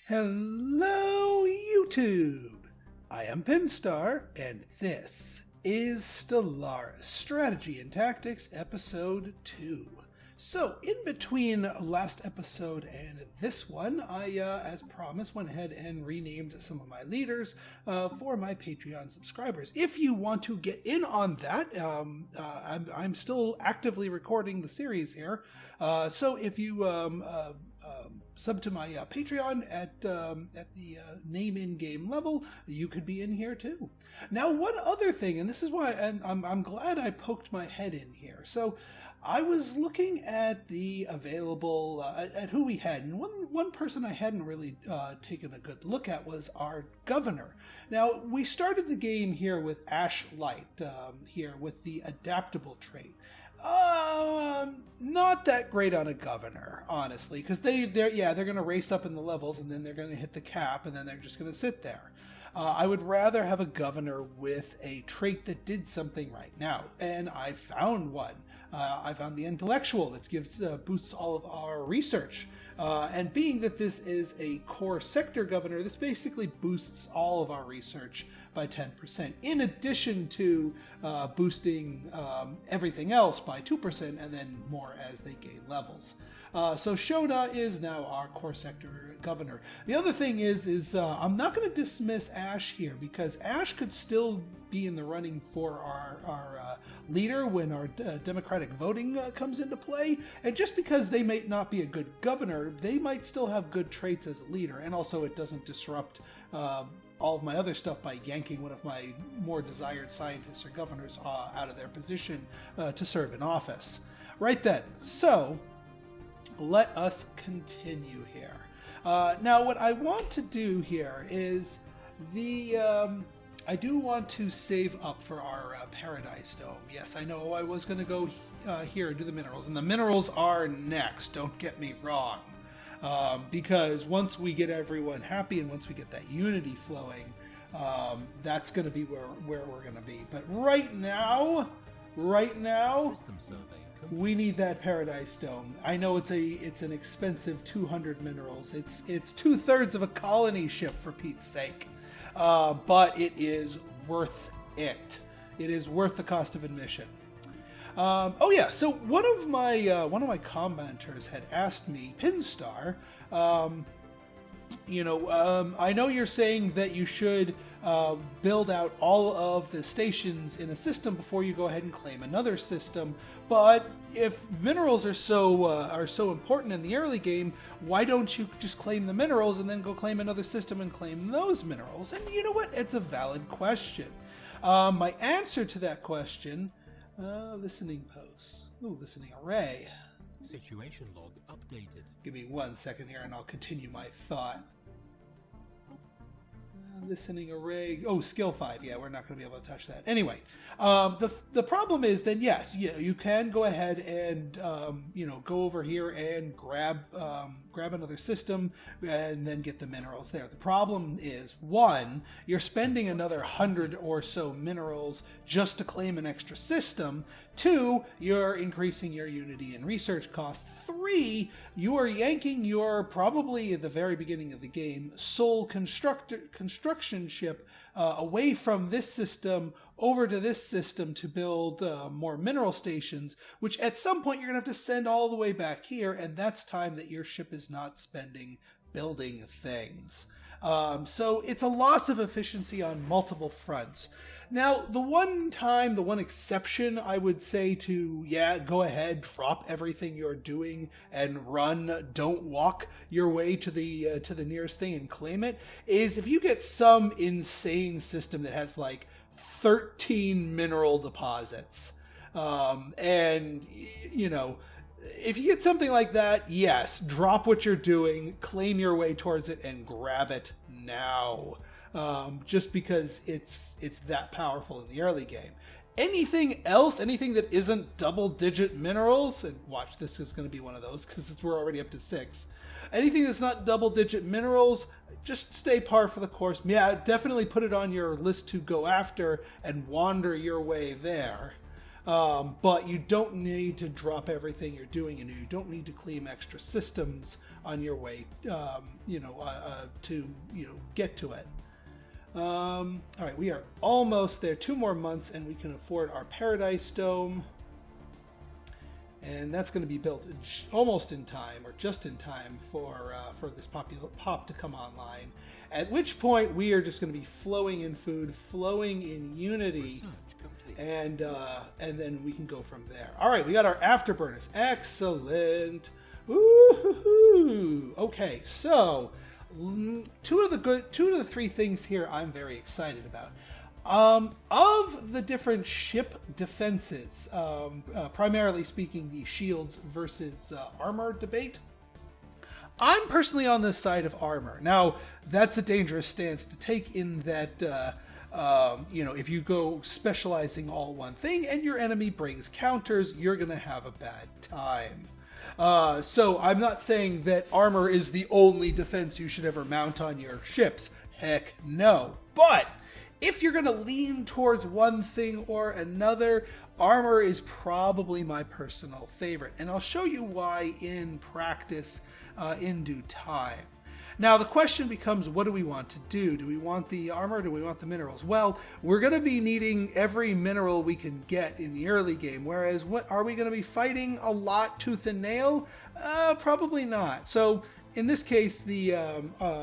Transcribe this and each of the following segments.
Hello, YouTube! I am Pinstar, and this is Stellaris Strategy and Tactics Episode 2. So, in between last episode and this one, I, as promised, went ahead and renamed some of my leaders for my Patreon subscribers. If you want to get in on that, I'm still actively recording the series here, so if you sub to my Patreon at the name in-game level, you could be in here too. Now, one other thing, and this is why I'm glad I poked my head in here. So I was looking at the available, at who we had, and one person I hadn't really taken a good look at was our governor. Now, we started the game here with Ash Light, here with the adaptable trait. Not that great on a governor, honestly, because they're going to race up in the levels and then they're going to hit the cap and then they're just going to sit there. I would rather have a governor with a trait that did something right now, and I found one. I found the intellectual that gives boosts all of our research. And being that this is a core sector governor, this basically boosts all of our research by 10%, in addition to boosting everything else by 2% and then more as they gain levels. So Shona is now our core sector governor. The other thing is I'm not going to dismiss Ash here, because Ash could still be in the running for our leader when our democratic voting comes into play. And just because they may not be a good governor, they might still have good traits as a leader. And also it doesn't disrupt all of my other stuff by yanking one of my more desired scientists or governors out of their position to serve in office. Right then, so let us continue here. Now, what I want to do here is I do want to save up for our Paradise Dome. Yes, I know I was going to go here and do the minerals, and the minerals are next, don't get me wrong. Because once we get everyone happy and once we get that unity flowing, that's going to be where we're going to be. But right now, we need that Paradise Dome. I know it's an expensive 200 minerals. It's 2/3 of a colony ship, for Pete's sake. But it is worth it. It is worth the cost of admission. Oh yeah, so one of my commenters had asked me, Pinstar, I know you're saying that you should build out all of the stations in a system before you go ahead and claim another system, but if minerals are so important in the early game, why don't you just claim the minerals and then go claim another system and claim those minerals? And you know what? It's a valid question. My answer to that question, listening posts. Ooh, listening array. Situation log updated. Give me 1 second here and I'll continue my thought. Listening array. Oh, skill 5. Yeah, we're not going to be able to touch that. Anyway, the problem is then, yes, you can go ahead and go over here and grab another system and then get the minerals there. The problem is, 1, you're spending another 100 or so minerals just to claim an extra system. 2, you're increasing your unity and research costs. 3, you are yanking your, probably at the very beginning of the game, sole construction ship away from this system over to this system to build more mineral stations, which at some point you're going to have to send all the way back here, and that's time that your ship is not spending building things. So it's a loss of efficiency on multiple fronts. Now, the one exception I would say to, go ahead, drop everything you're doing and run, don't walk your way to the nearest thing and claim it, is if you get some insane system that has like 13 mineral deposits. And, if you get something like that, yes, drop what you're doing, claim your way towards it, and grab it now. Just because it's that powerful in the early game. Anything else, anything that isn't double-digit minerals, and watch, this is going to be one of those because we're already up to 6. Anything that's not double-digit minerals, just stay par for the course. Yeah, definitely put it on your list to go after and wander your way there. But you don't need to drop everything you're doing, and you don't need to claim extra systems on your way, to get to it. All right, we are almost there. 2 more months, and we can afford our Paradise Dome. And that's going to be built almost in time, or just in time, for this pop to come online. At which point, we are just going to be flowing in food, flowing in unity, and then we can go from there. All right, we got our afterburners. Excellent. Woo-hoo-hoo. Okay, so two of the 3 things here I'm very excited about. Of the different ship defenses, primarily speaking, the shields versus armor debate, I'm personally on the side of armor. Now, that's a dangerous stance to take in that, if you go specializing all one thing and your enemy brings counters, you're going to have a bad time. So I'm not saying that armor is the only defense you should ever mount on your ships. Heck no. But if you're going to lean towards one thing or another, armor is probably my personal favorite. And I'll show you why in practice in due time. Now, the question becomes, what do we want to do? Do we want the armor? Do we want the minerals? Well, we're going to be needing every mineral we can get in the early game, whereas are we going to be fighting a lot tooth and nail? Probably not. So in this case, the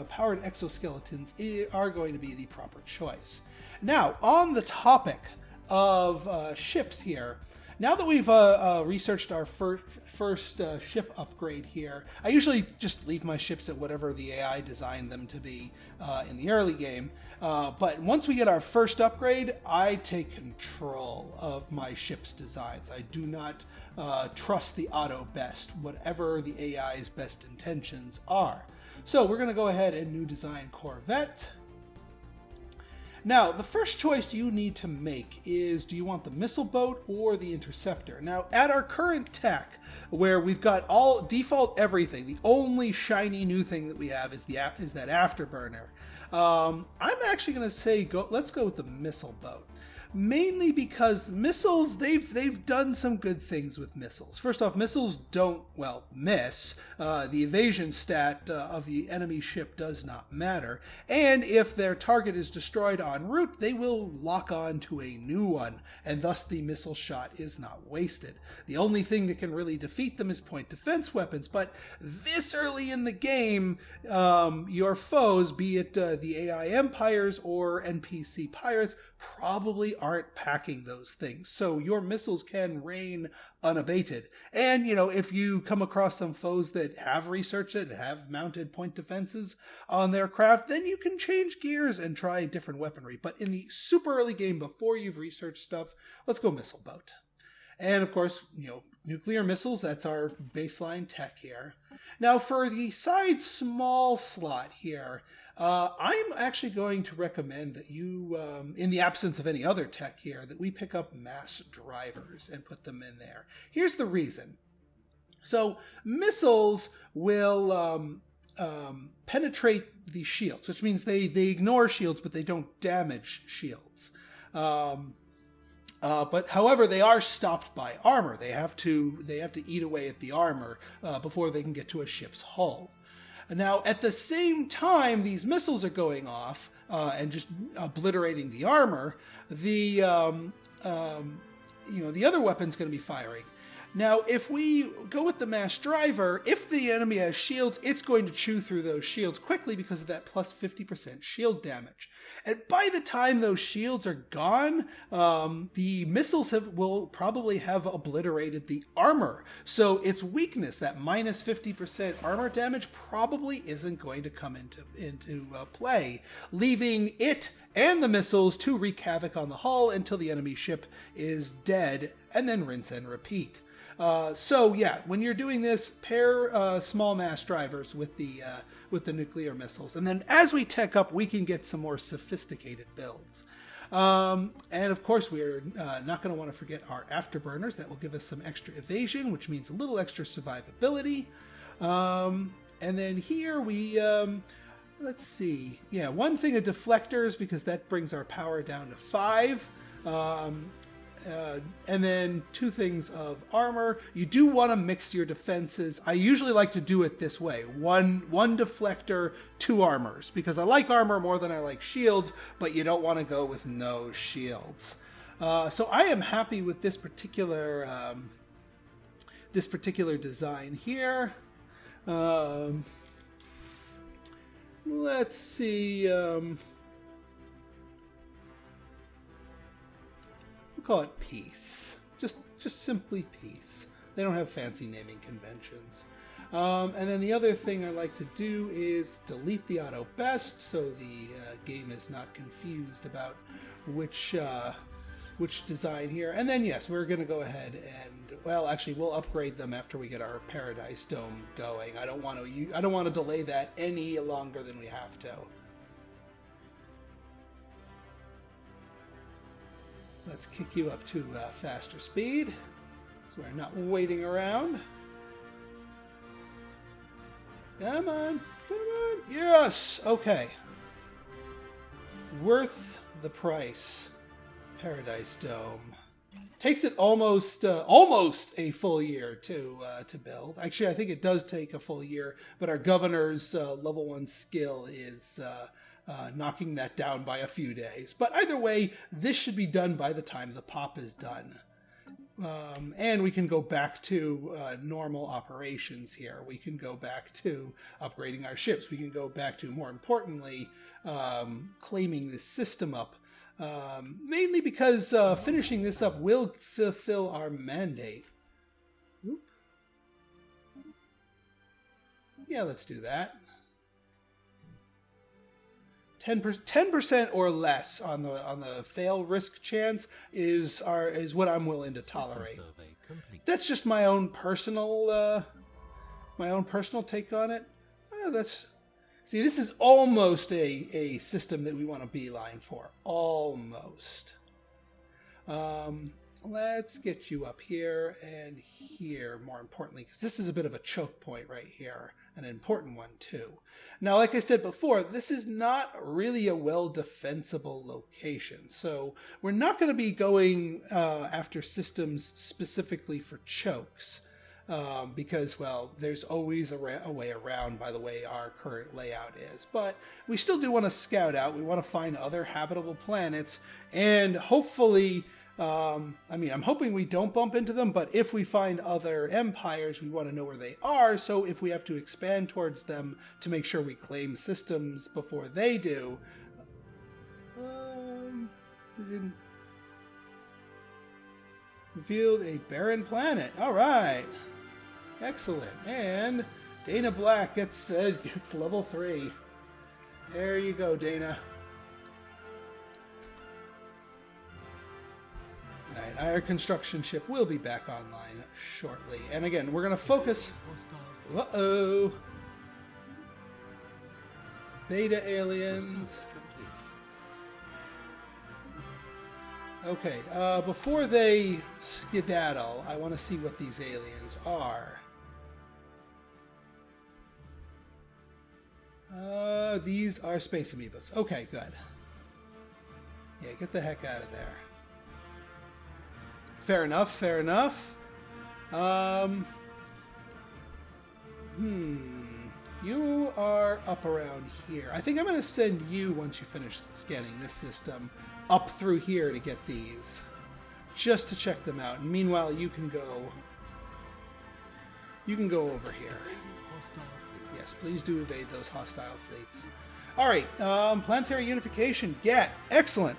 powered exoskeletons are going to be the proper choice. Now, on the topic of ships here, now that we've researched our first ship upgrade here, I usually just leave my ships at whatever the AI designed them to be in the early game. But once we get our first upgrade, I take control of my ship's designs. I do not trust the auto best, whatever the AI's best intentions are. So we're going to go ahead and new design Corvette. Now, the first choice you need to make is, do you want the missile boat or the interceptor? Now, at our current tech, where we've got all default everything, the only shiny new thing that we have is that afterburner. I'm actually going to say let's go with the missile boat. Mainly because missiles, they've done some good things with missiles. First off, missiles don't, miss. The evasion stat of the enemy ship does not matter. And if their target is destroyed en route, they will lock on to a new one, and thus the missile shot is not wasted. The only thing that can really defeat them is point defense weapons, but this early in the game, your foes, be it the AI empires or NPC pirates, probably aren't packing those things. So your missiles can rain unabated. And, if you come across some foes that have researched it, have mounted point defenses on their craft, then you can change gears and try different weaponry. But in the super early game, before you've researched stuff, let's go missile boat. And of course, nuclear missiles, that's our baseline tech here. Now for the side small slot here, I'm actually going to recommend that you, in the absence of any other tech here, that we pick up mass drivers and put them in there. Here's the reason. So missiles will penetrate the shields, which means they ignore shields, but they don't damage shields. But however, they are stopped by armor. They have to eat away at the armor before they can get to a ship's hull. Now, at the same time these missiles are going off and just obliterating the armor, the other weapon's going to be firing. Now, if we go with the mass driver, if the enemy has shields, it's going to chew through those shields quickly because of that plus 50% shield damage. And by the time those shields are gone, the missiles will probably have obliterated the armor. So its weakness, that minus 50% armor damage, probably isn't going to come into play, leaving it and the missiles to wreak havoc on the hull until the enemy ship is dead, and then rinse and repeat. So yeah, when you're doing this, pair small mass drivers with the nuclear missiles, and then as we tech up, we can get some more sophisticated builds. And of course, we're not going to want to forget our afterburners. That will give us some extra evasion, which means a little extra survivability. And then here we let's see, one thing of deflectors, because that brings our power down to 5. and then 2 things of armor. You do want to mix your defenses. I usually like to do it this way. One deflector, 2 armors, because I like armor more than I like shields, but you don't want to go with no shields. So I am happy with this particular design here. Let's see. We'll call it peace. Just simply peace. They don't have fancy naming conventions. And then the other thing I like to do is delete the auto best, so the game is not confused about which design here. And then yes, we're going to go ahead and, well, actually we'll upgrade them after we get our Paradise Dome going. I don't want to delay that any longer than we have to. Let's kick you up to faster speed, so we're not waiting around. Come on, come on. Yes, okay. Worth the price. Paradise Dome. Takes it almost a full year to build. Actually, I think it does take a full year, but our governor's level 1 skill is knocking that down by a few days. But either way, this should be done by the time the pop is done. And we can go back to normal operations here. We can go back to upgrading our ships. We can go back to, more importantly, claiming this system up. Mainly because finishing this up will fulfill our mandate. Oop. Yeah, let's do that. 10% or less on the fail risk chance is what I'm willing to tolerate. That's just my own personal take on it. See, this is almost a system that we want to beeline for. Almost. Let's get you up here and here, more importantly, because this is a bit of a choke point right here. An important one, too. Now, like I said before, this is not really a well-defensible location. So we're not going to be going after systems specifically for chokes. Because, well, there's always a way around by the way our current layout is. But we still do want to scout out. We want to find other habitable planets. And hopefully, I'm hoping we don't bump into them. But if we find other empires, we want to know where they are. So if we have to expand towards them to make sure we claim systems before they do. Revealed a barren planet. All right. Excellent. And Dana Black gets level 3. There you go, Dana. Alright, our construction ship will be back online shortly. And again, we're going to focus... Uh-oh. Beta aliens. Okay, before they skedaddle, I want to see what these aliens are. These are space amoebas. Okay, good. Yeah, get the heck out of there. Fair enough, fair enough. You are up around here. I think I'm going to send you, once you finish scanning this system, up through here to get these. Just to check them out. And meanwhile, you can go over here. Yes, please do evade those hostile fleets. Alright, planetary unification. Get. Excellent.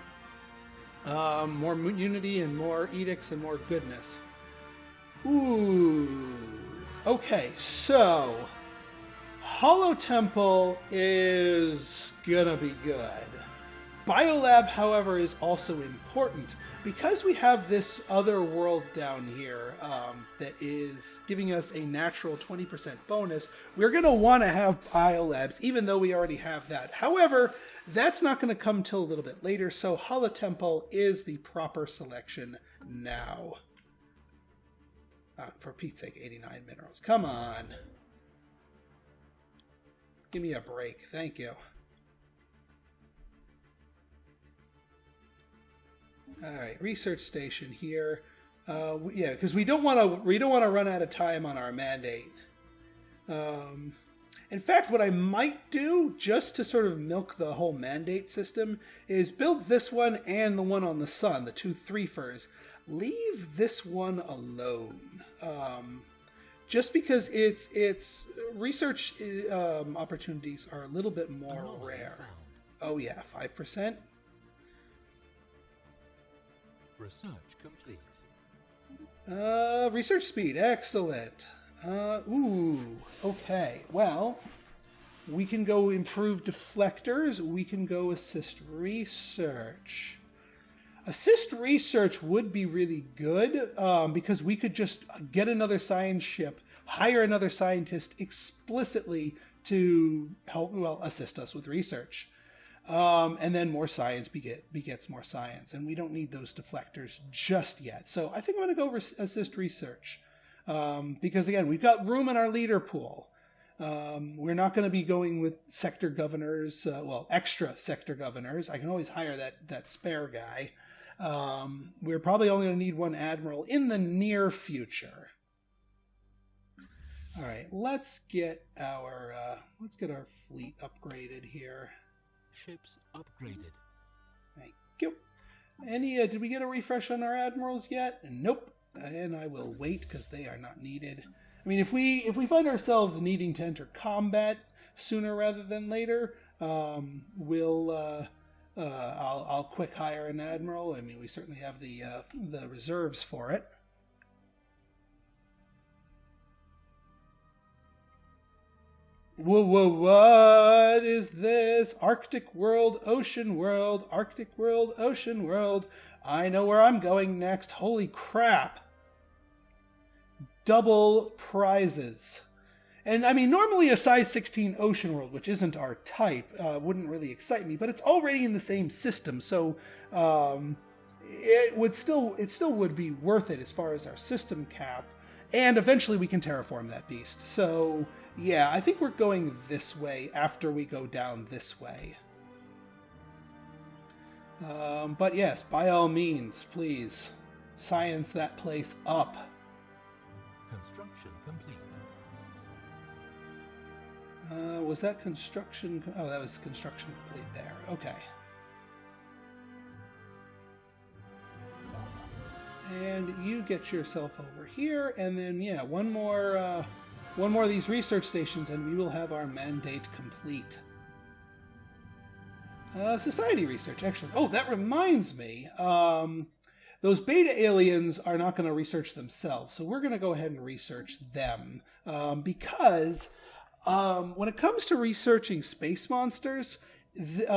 More unity and more edicts and more goodness. Ooh. Okay, so Hollow Temple is gonna be good. Biolab, however, is also important because we have this other world down here that is giving us a natural 20% bonus. We're going to want to have biolabs, even though we already have that. However, that's not going to come till a little bit later, so Hollow Temple is the proper selection now. For Pete's sake, 89 minerals. Come on. Give me a break. Thank you. All right, research station here. Yeah, because we don't want to run out of time on our mandate. In fact, what I might do, just to sort of milk the whole mandate system, is build this one and the one on the sun, the 2 3-fers. Leave this one alone. Just because its research opportunities are a little bit more rare. Oh yeah, 5%. Research complete. Research speed, excellent. Okay. Well, we can go improve deflectors. We can go assist research. Assist research would be really good because we could just get another science ship, hire another scientist explicitly to help, assist us with research. And then more science begets more science. And we don't need those deflectors just yet. So I think I'm going to go assist research. Because again, we've got room in our leader pool. We're not going to be going with sector governors, extra sector governors. I can always hire that spare guy. We're probably only going to need one admiral in the near future. All right, let's get our fleet upgraded here. Ships upgraded. Thank you. Did we get a refresh on our admirals yet? Nope. And I will wait because they are not needed. I mean, if we find ourselves needing to enter combat sooner rather than later, I'll quick hire an admiral. I mean, we certainly have the reserves for it. Whoa, what is this? Arctic World, Ocean World, Arctic World, Ocean World. I know where I'm going next. Holy crap. Double prizes. And I mean, normally a size 16 Ocean World, which isn't our type, wouldn't really excite me, but it's already in the same system, so it still would be worth it as far as our system cap. And eventually we can terraform that beast. So yeah, I think we're going this way after we go down this way. But yes, by all means, please, science that place up. Construction complete. Was that construction? Oh, that was construction complete there. Okay. And you get yourself over here, and then yeah, one more of these research stations, and we will have our mandate complete. Society research, excellent. Oh, that reminds me. Those beta aliens are not going to research themselves, so we're going to go ahead and research them. Because when it comes to researching space monsters, this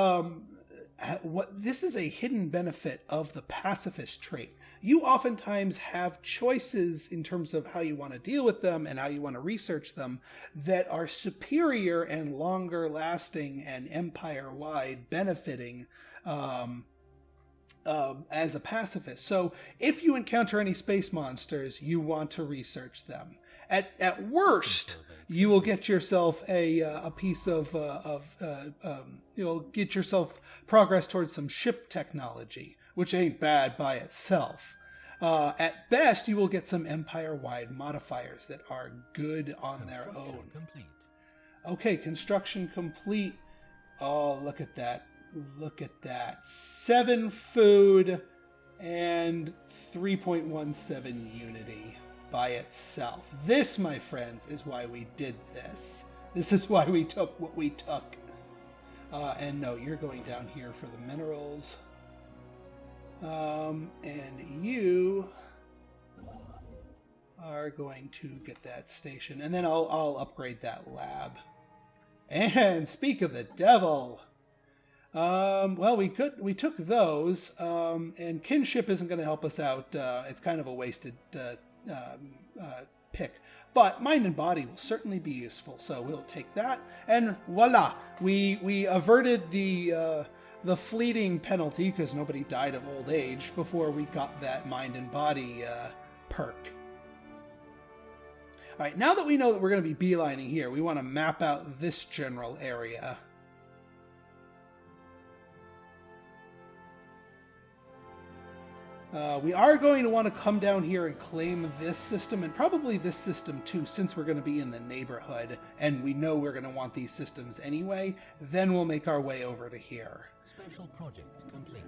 is a hidden benefit of the pacifist trait. You oftentimes have choices in terms of how you want to deal with them and how you want to research them that are superior and longer lasting and empire-wide benefiting as a pacifist. So if you encounter any space monsters, you want to research them. At worst, you will get yourself a piece of you'll get yourself progress towards some ship technology, which ain't bad by itself. At best, you will get some empire-wide modifiers that are good on their own. Complete. Okay, construction complete. Oh, look at that. Look at that. 7 food and 3.17 unity by itself. This, my friends, is why we did this. This is why we took what we took. And no, you're going down here for the minerals. And you are going to get that station, and then I'll upgrade that lab. And speak of the devil, well, we took those, and kinship isn't going to help us out. It's kind of a wasted pick, but mind and body will certainly be useful. So we'll take that, and voila, we averted the fleeting penalty because nobody died of old age before we got that mind and body perk. All right, now that we know that we're going to be beelining here, we want to map out this general area. We are going to want to come down here and claim this system, and probably this system too, since we're going to be in the neighborhood, and we know we're going to want these systems anyway. Then we'll make our way over to here. Special project complete.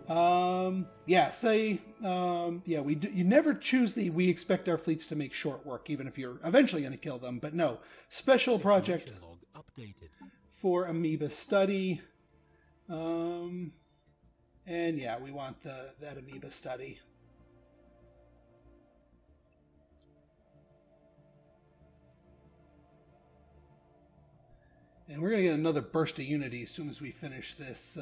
You never choose we expect our fleets to make short work, even if you're eventually going to kill them. But no, special project Log updated. for amoeba study. And yeah, we want that amoeba study. And we're going to get another burst of unity as soon as we finish this.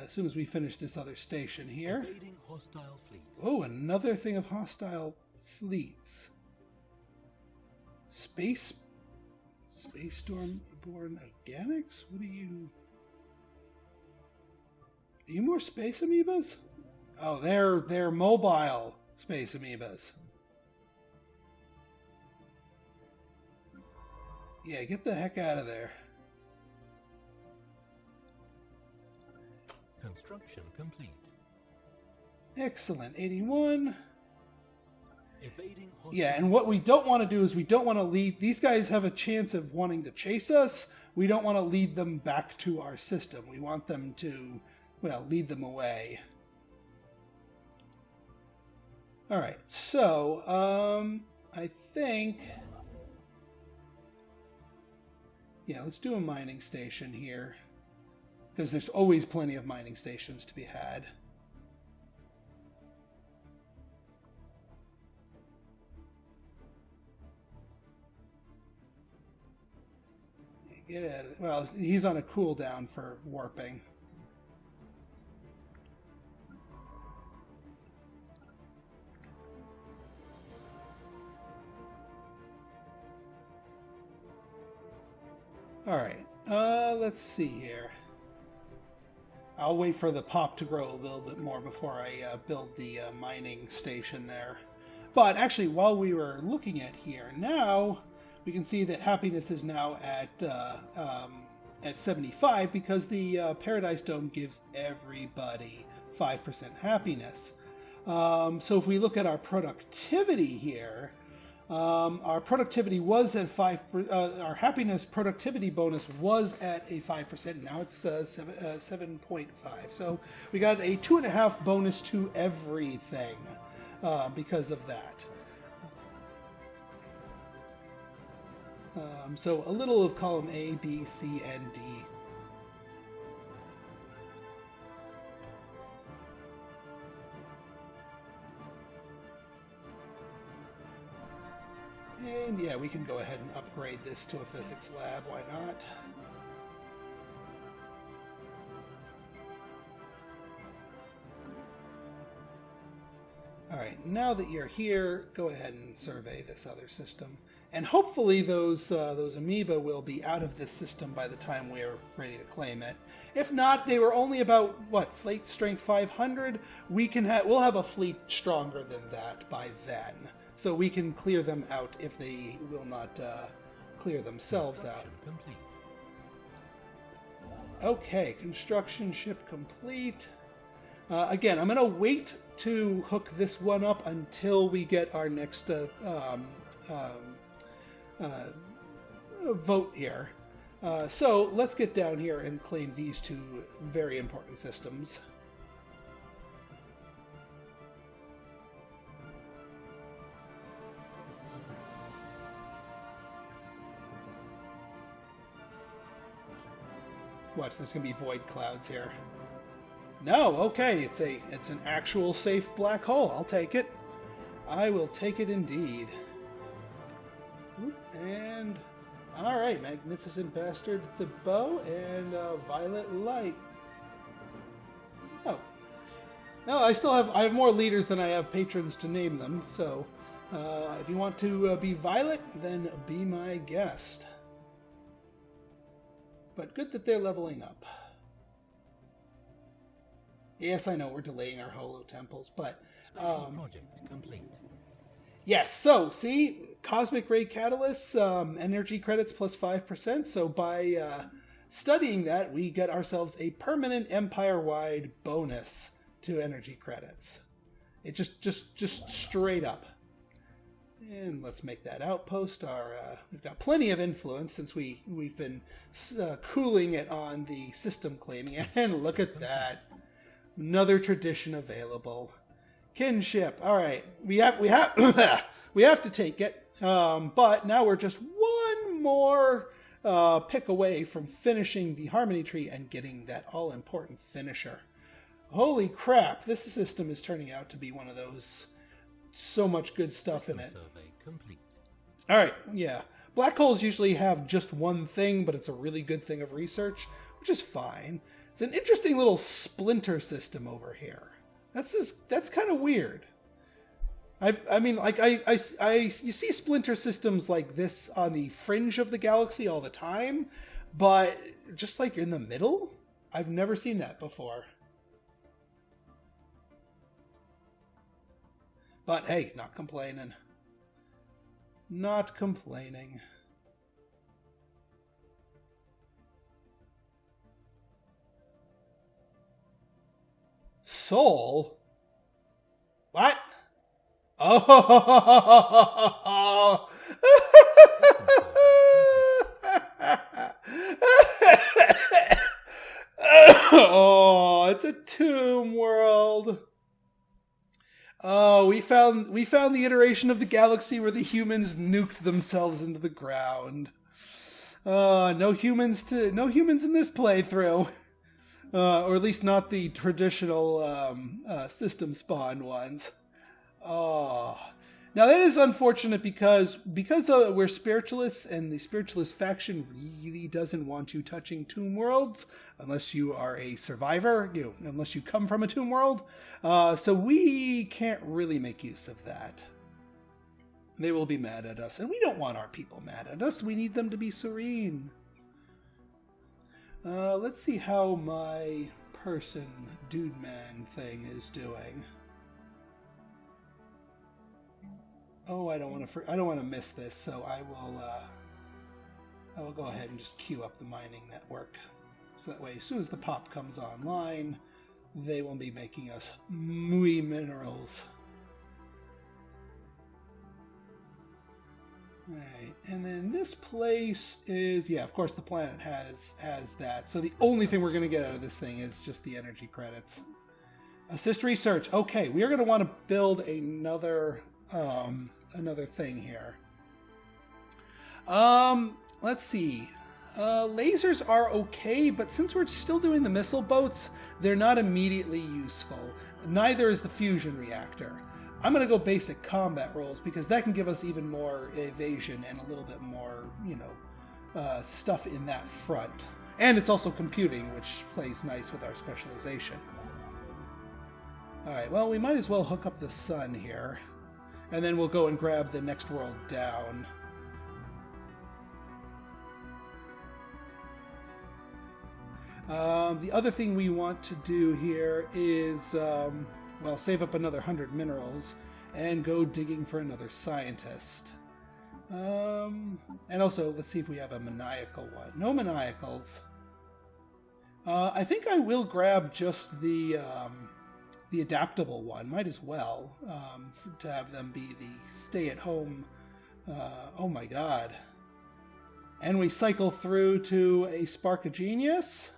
As soon as we finish this other station here. Evading hostile fleet. Oh, another thing of hostile fleets. Space Storm-born organics? What are you? Are you more space amoebas? Oh, they're mobile space amoebas. Yeah, get the heck out of there. Construction complete. Excellent. 81. Evading hostile. Yeah, and what we don't want to do is we don't want to lead... These guys have a chance of wanting to chase us. We don't want to lead them back to our system. We want them to, well, lead them away. Alright, so, I think... Yeah, let's do a mining station here. Because there's always plenty of mining stations to be had. Get it. Well, he's on a cooldown for warping. All right. Let's see here. I'll wait for the pop to grow a little bit more before I build the mining station there. But actually, while we were looking at here, now we can see that happiness is now at 75 because the Paradise Dome gives everybody 5% happiness. So if we look at our productivity here, our productivity was at 5%. Our happiness productivity bonus was at a 5%. Now it's 7.5. So we got a 2.5 bonus to everything because of that. So a little of column A, B, C, and D. And yeah, we can go ahead and upgrade this to a physics lab. Why not? Alright, now that you're here, go ahead and survey this other system. And hopefully those amoeba will be out of this system by the time we're ready to claim it. If not, they were only about, what, fleet strength 500? We'll have a fleet stronger than that by then. So we can clear them out if they will not clear themselves out. Complete. Okay, construction ship complete. Again, I'm going to wait to hook this one up until we get our next vote here. So let's get down here and claim these two very important systems. Watch, there's gonna be void clouds here. No, okay, it's an actual safe black hole. I'll take it. I will take it indeed. And all right, magnificent bastard Thibaut and Violet Light. Oh, no, I have more leaders than I have patrons to name them. So, if you want to be Violet, then be my guest. But good that they're leveling up. Yes, I know we're delaying our holo temples, but Project complete. yes. So see, cosmic ray catalysts, energy credits plus 5%. So by studying that, we get ourselves a permanent empire-wide bonus to energy credits. It just straight up. And let's make that outpost we've got plenty of influence since we've been cooling it on the system claiming. And look at that. Another tradition available. Kinship. All right. We have we have to take it. But now we're just one more pick away from finishing the Harmony Tree and getting that all-important finisher. Holy crap, this system is turning out to be one of those. So much good stuff in it. Survey complete. All right, yeah. Black holes usually have just one thing, but it's a really good thing of research, which is fine. It's an interesting little splinter system over here. That's kind of weird. You see splinter systems like this on the fringe of the galaxy all the time, but just like in the middle, I've never seen that before. But hey, not complaining. Not complaining. Soul? What? Oh! Oh, it's a tomb world. Oh, we found the iteration of the galaxy where the humans nuked themselves into the ground. No humans in this playthrough, or at least not the traditional system spawn ones. Oh, now that is unfortunate because we're spiritualists and the spiritualist faction really doesn't want you touching tomb worlds unless you are a survivor, unless you come from a tomb world. So we can't really make use of that. They will be mad at us, and we don't want our people mad at us. We need them to be serene. Let's see how my person dude man thing is doing. Oh, I don't want to miss this, so I will go ahead and just queue up the mining network. So that way, as soon as the pop comes online, they will be making us muy minerals. Right, and then this place is, yeah, of course the planet has that. So the only thing we're going to get out of this thing is just the energy credits. Assist research. Okay, we are going to want to build another thing here. Let's see. Lasers are okay, but since we're still doing the missile boats, they're not immediately useful. Neither is the fusion reactor. I'm going to go basic combat rolls because that can give us even more evasion and a little bit more, stuff in that front. And it's also computing, which plays nice with our specialization. Alright, well, we might as well hook up the sun here. And then we'll go and grab the next world down. The other thing we want to do here is, save up another 100 minerals and go digging for another scientist. And also, let's see if we have a maniacal one. No maniacals. I think I will grab just the adaptable one. Might as well, to have them be the stay-at-home. Oh my god. And we cycle through to a Spark of Genius.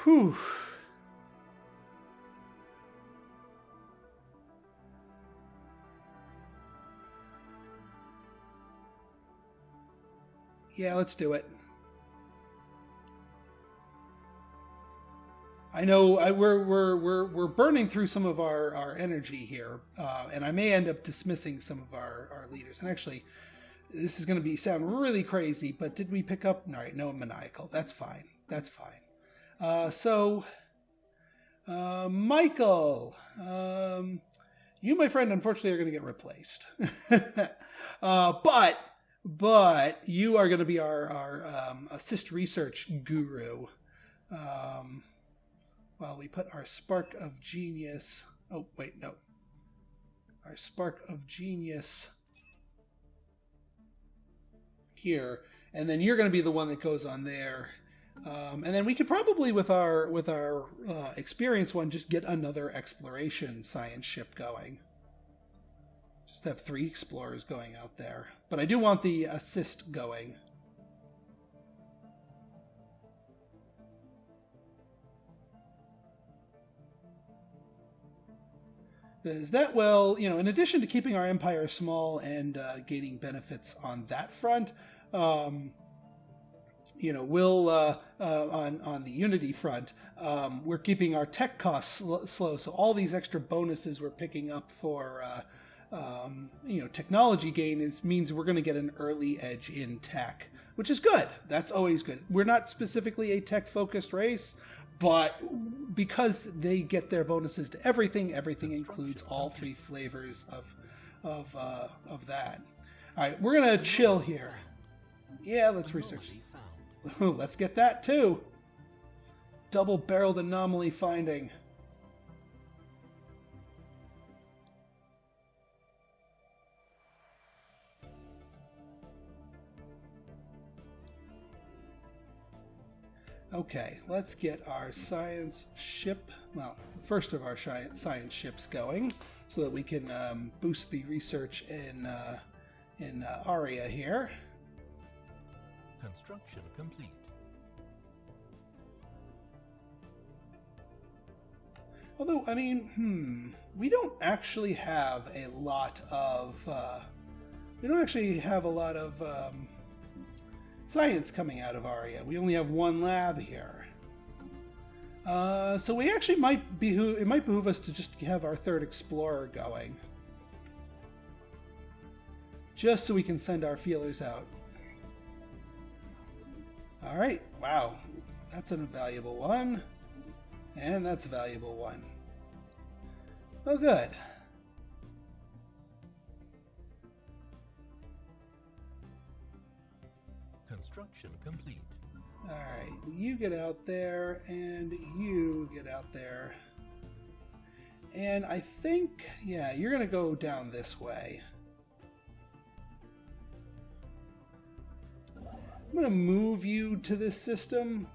Whew. Yeah, let's do it. I know we're burning through some of our energy here, and I may end up dismissing some of our leaders. And actually, this is going to sound really crazy, but did we pick up? All right, no maniacal. That's fine. That's fine. Michael, you, my friend, unfortunately are going to get replaced. But you are going to be our assist research guru. While we put our Spark of Genius... Oh, wait, no. Our Spark of Genius here. And then you're going to be the one that goes on there. And then we could probably, with our experience one, just get another exploration science ship going. Just have 3 explorers going out there. But I do want the assist going. Because that will, in addition to keeping our empire small and gaining benefits on that front, we'll on the Unity front, we're keeping our tech costs slow. So all these extra bonuses we're picking up for technology gain means we're going to get an early edge in tech, which is good. That's always good. We're not specifically a tech-focused race, but because they get their bonuses to everything includes all 3 flavors of that. All right, we're gonna chill here. Yeah, let's research. Let's get that too. Double-barreled anomaly finding. Okay, let's get our science ship, well, first of our science ships going, so that we can boost the research in Aria here. Construction complete. Although, I mean, we don't actually have a lot of science coming out of Aria. We only have 1 lab here. So we actually might behoove us to just have our 3rd explorer going. Just so we can send our feelers out. Alright, wow. That's an invaluable one. And that's a valuable one. Oh, good. Construction complete. Alright, you get out there, and you get out there. And I think, yeah, you're going to go down this way. I'm going to move you to this system.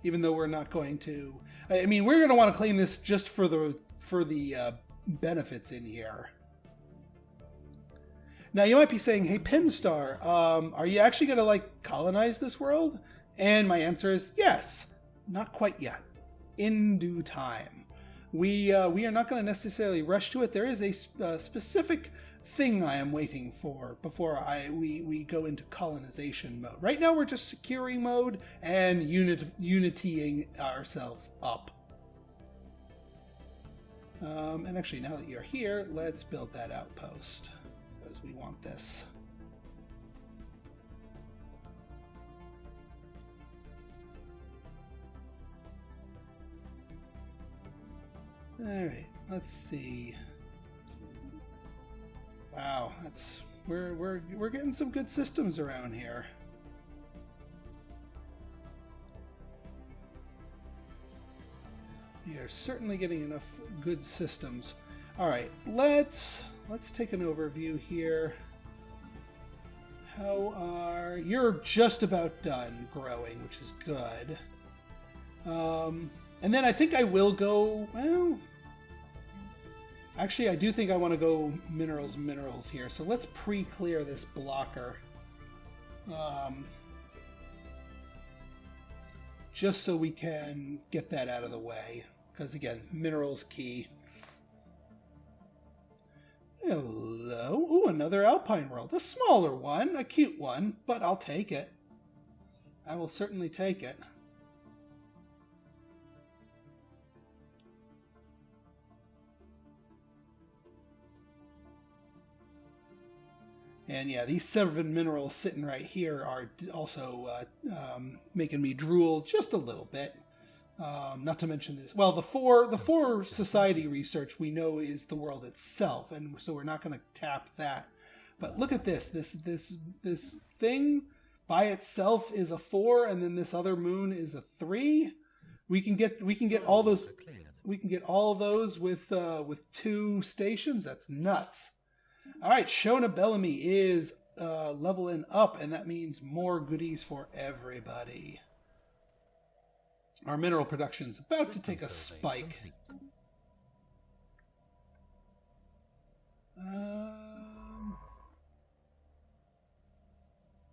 Even though we're not going to... I mean, we're going to want to claim this just for the benefits in here. Now, you might be saying, hey, Pinstar, are you actually going to, colonize this world? And my answer is yes. Not quite yet. In due time. We are not going to necessarily rush to it. There is a specific thing I am waiting for before we go into colonization mode. Right now, we're just securing mode and unitying ourselves up. And actually, now that you're here, let's build that outpost. Because we want this. Alright, let's see. Wow, we're getting some good systems around here. We are certainly getting enough good systems. Alright, let's take an overview here. You're just about done growing, which is good. And then I think I will go, well, actually I do think I want to go minerals here. So let's pre-clear this blocker. Just so we can get that out of the way. Because again, minerals key. Hello. Ooh, another Alpine world. A smaller one, a cute one, but I'll take it. I will certainly take it. And yeah, these 7 minerals sitting right here are also making me drool just a little bit. Not to mention this. Well, the four society research we know is the world itself, and so we're not going to tap that. But look at this. This thing by itself is a 4, and then this other moon is a 3. We can get all those. We can get all those with 2 stations. That's nuts. All right, Shona Bellamy is leveling up, and that means more goodies for everybody. Our mineral production's about to take a spike.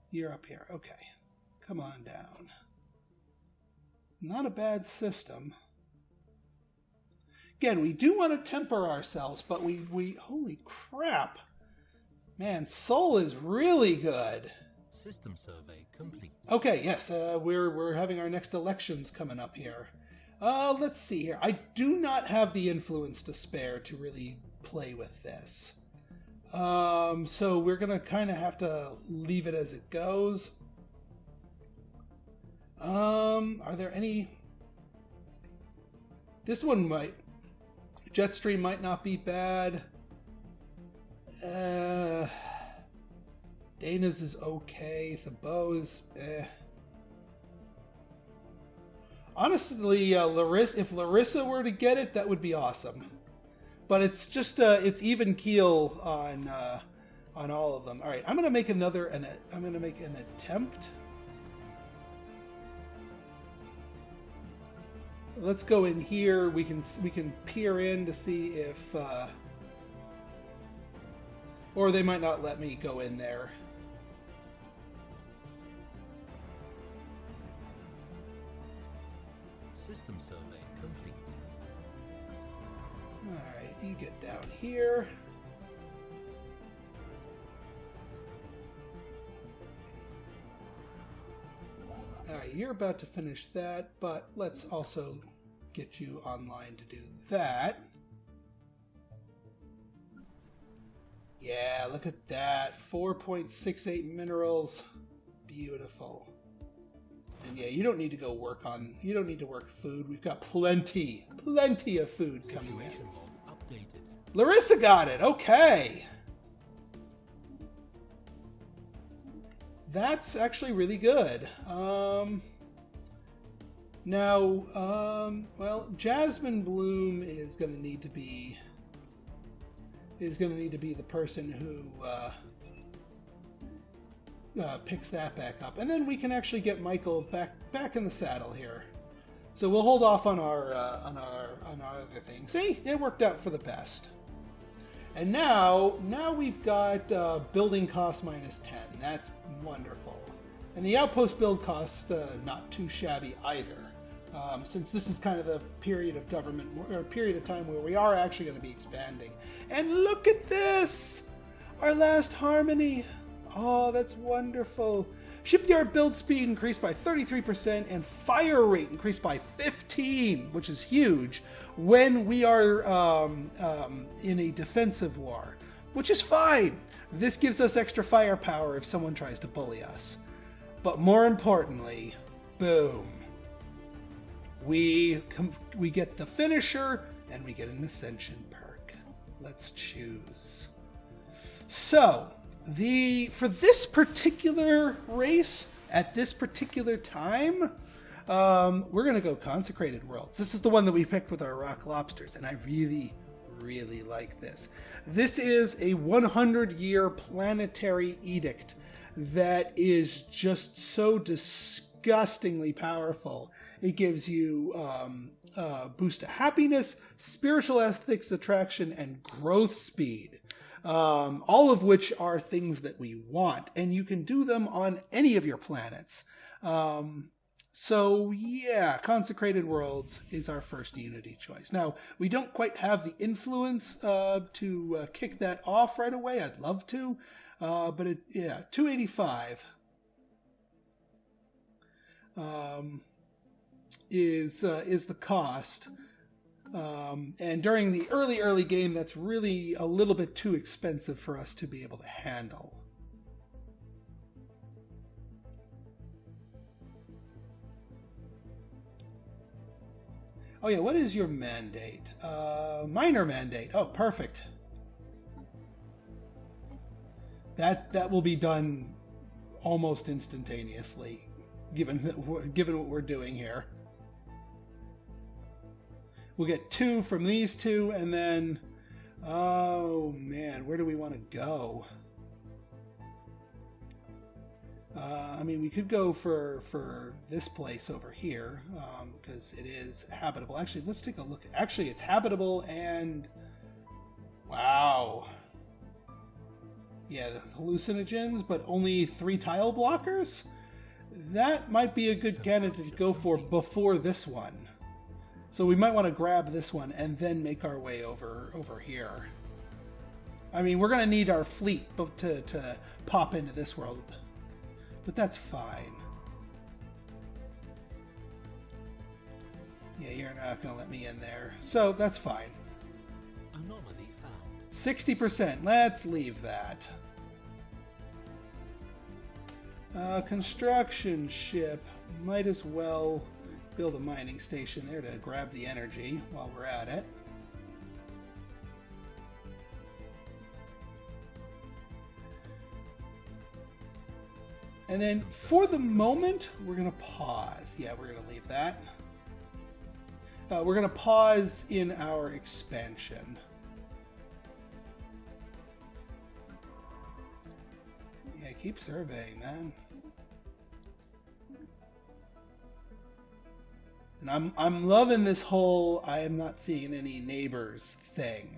You're up here. Okay. Come on down. Not a bad system. Again, we do want to temper ourselves, but we holy crap. Man, Soul is really good. System survey complete. Okay, yes, we're having our next elections coming up here. Let's see here. I do not have the influence to spare to really play with this. So we're going to kind of have to leave it as it goes. Are there any... This one might... Jetstream might not be bad. Dana's is okay. Thabow's, Honestly, if Larissa were to get it, that would be awesome. But it's just it's even keel on all of them. All right, I'm gonna make I'm gonna make an attempt. Let's go in here. We can peer in to see if, or they might not let me go in there. System survey complete. All right, you get down here. All right, you're about to finish that, but let's also get you online to do that. Yeah, look at that. 4.68 minerals. Beautiful. And yeah, you don't need to go work you don't need to work food. We've got plenty of food coming in. Situation log updated. Larissa got it. Okay. That's actually really good. Well, Jasmine Bloom is going to need to be the person who picks that back up, and then we can actually get Michael back in the saddle here. So we'll hold off on our other thing. See, it worked out for the best. And now we've got building cost -10. That's wonderful. And the outpost build cost not too shabby either. Since this is kind of the period of government or period of time where we are actually going to be expanding. And look at this! Our last harmony. Oh, that's wonderful. Shipyard build speed increased by 33% and fire rate increased by 15, which is huge when we are in a defensive war, which is fine. This gives us extra firepower if someone tries to bully us. But more importantly, boom. We get the finisher and we get an ascension perk. Let's choose. So, for this particular race, at this particular time, we're going to go Consecrated World. This is the one that we picked with our rock lobsters, and I really, really like this. This is a 100-year planetary edict that is just so disgustingly powerful. It gives you a boost to happiness, spiritual ethics, attraction, and growth speed. All of which are things that we want, and you can do them on any of your planets. So yeah, Consecrated Worlds is our first Unity choice. Now, we don't quite have the influence to kick that off right away. I'd love to, but 285 is the cost. And during the early game, that's really a little bit too expensive for us to be able to handle. Oh yeah, what is your mandate? Minor mandate. Oh, perfect. That will be done almost instantaneously, given what we're doing here. We'll get 2 from these 2, and then, oh man, where do we want to go? I mean, we could go for this place over here, because it is habitable. Actually, let's take a look. Actually, it's habitable and... Wow. Yeah, the hallucinogens, but only 3 tile blockers? That might be a good candidate to go for before this one. So we might want to grab this one and then make our way over here. I mean, we're going to need our fleet to pop into this world. But that's fine. Yeah, you're not going to let me in there. So that's fine. Anomaly found. 60%. Let's leave that. Construction ship. Might as well build a mining station there to grab the energy while we're at it. And then for the moment, we're going to pause. Yeah, we're going to leave that. We're going to pause in our expansion. Yeah, keep surveying, man. And I'm loving this whole I am not seeing any neighbors thing.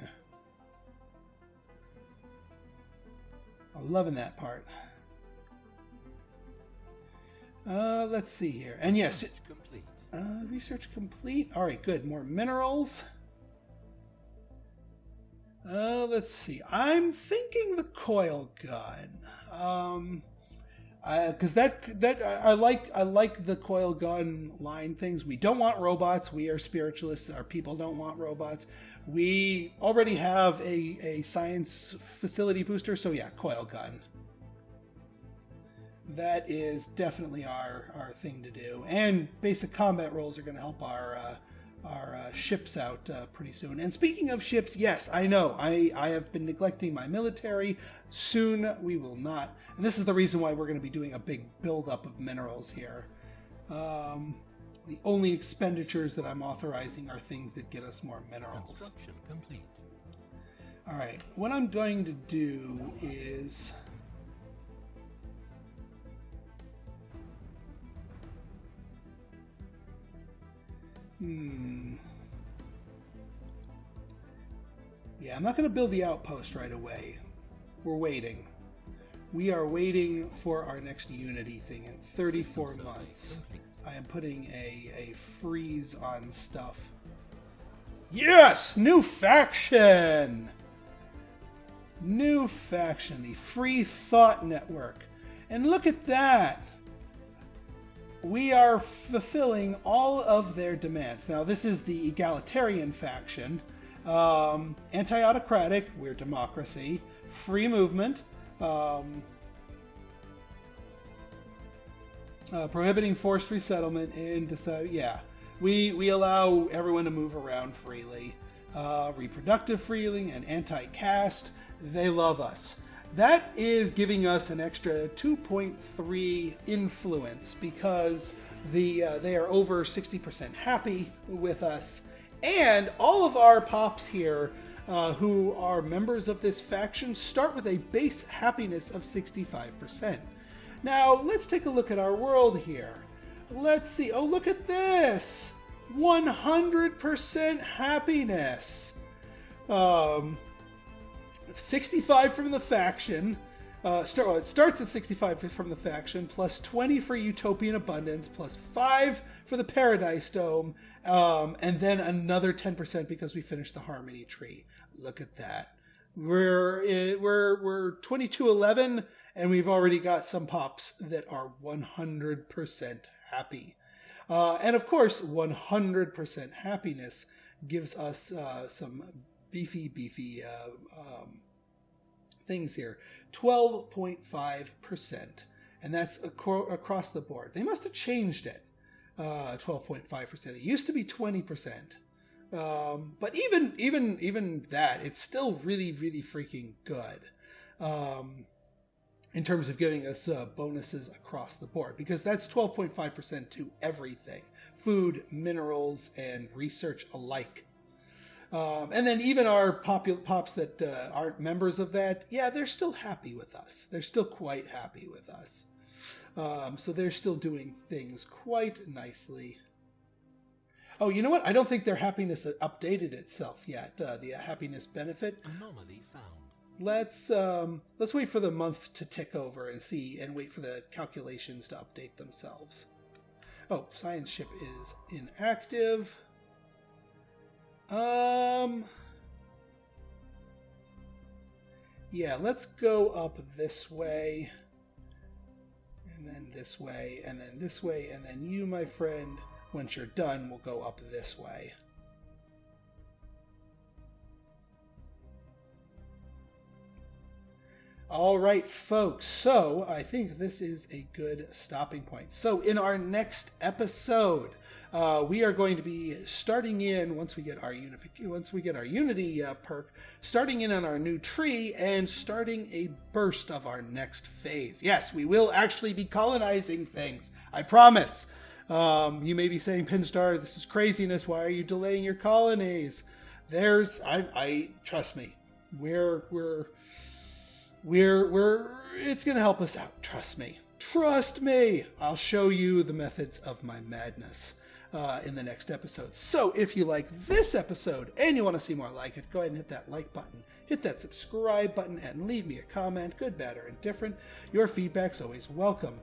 I'm loving that part. Let's see here. And yes, Complete. research complete. All right, good. More minerals. Let's see. I'm thinking the coil gun. Because I like the coil gun line things. We don't want robots. We are spiritualists. Our people don't want robots. We already have a science facility booster. So yeah, coil gun. That is definitely our thing to do. And basic combat roles are going to help our ships out pretty soon. And speaking of ships, yes, I know. I have been neglecting my military. Soon we will not. And this is the reason why we're going to be doing a big buildup of minerals here. The only expenditures that I'm authorizing are things that get us more minerals. Construction complete. All right. What I'm going to do is... Yeah, I'm not going to build the outpost right away. We're waiting. We are waiting for our next Unity thing in 34 months. I am putting a freeze on stuff. Yes! New faction! New faction, the Free Thought Network. And look at that! We are fulfilling all of their demands. Now, this is the egalitarian faction. Anti-autocratic, we're democracy. Free movement. Prohibiting forced resettlement. And yeah, we allow everyone to move around freely. Reproductive freeing and anti-caste. They love us. That is giving us an extra 2.3 influence because they are over 60% happy with us. And all of our pops here who are members of this faction start with a base happiness of 65%. Now, let's take a look at our world here. Let's see. Oh, look at this. 100% happiness. 65 from the faction. It starts at 65 from the faction, plus 20 for Utopian Abundance, plus 5 for the Paradise Dome, and then another 10% because we finished the Harmony Tree. Look at that. We're 2211, and we've already got some pops that are 100% happy. And of course, 100% happiness gives us some beefy things here. 12.5%. And that's across the board. They must have changed it. 12.5%. It used to be 20%. But even that, it's still really, really freaking good. In terms of giving us bonuses across the board. Because that's 12.5% to everything. Food, minerals, and research alike. And then even our pops that aren't members of that, yeah, they're still happy with us. They're still quite happy with us. So they're still doing things quite nicely. Oh, you know what? I don't think their happiness updated itself yet. The happiness benefit. Anomaly found. Let's wait for the month to tick over and see, and wait for the calculations to update themselves. Oh, science ship is inactive. Yeah, let's go up this way, and then this way, and then this way, and then you, my friend, once you're done, will go up this way. All right, folks, so I think this is a good stopping point. So in our next episode, we are going to be starting in, once we get our Unity perk, starting in on our new tree and starting a burst of our next phase. Yes, we will actually be colonizing things, I promise. You may be saying, Pinstar, this is craziness. Why are you delaying your colonies? Trust me, it's going to help us out. Trust me. I'll show you the methods of my madness in the next episode. So if you like this episode and you want to see more like it, go ahead and hit that like button, hit that subscribe button, and leave me a comment, good, bad, or indifferent. Your feedback's always welcome.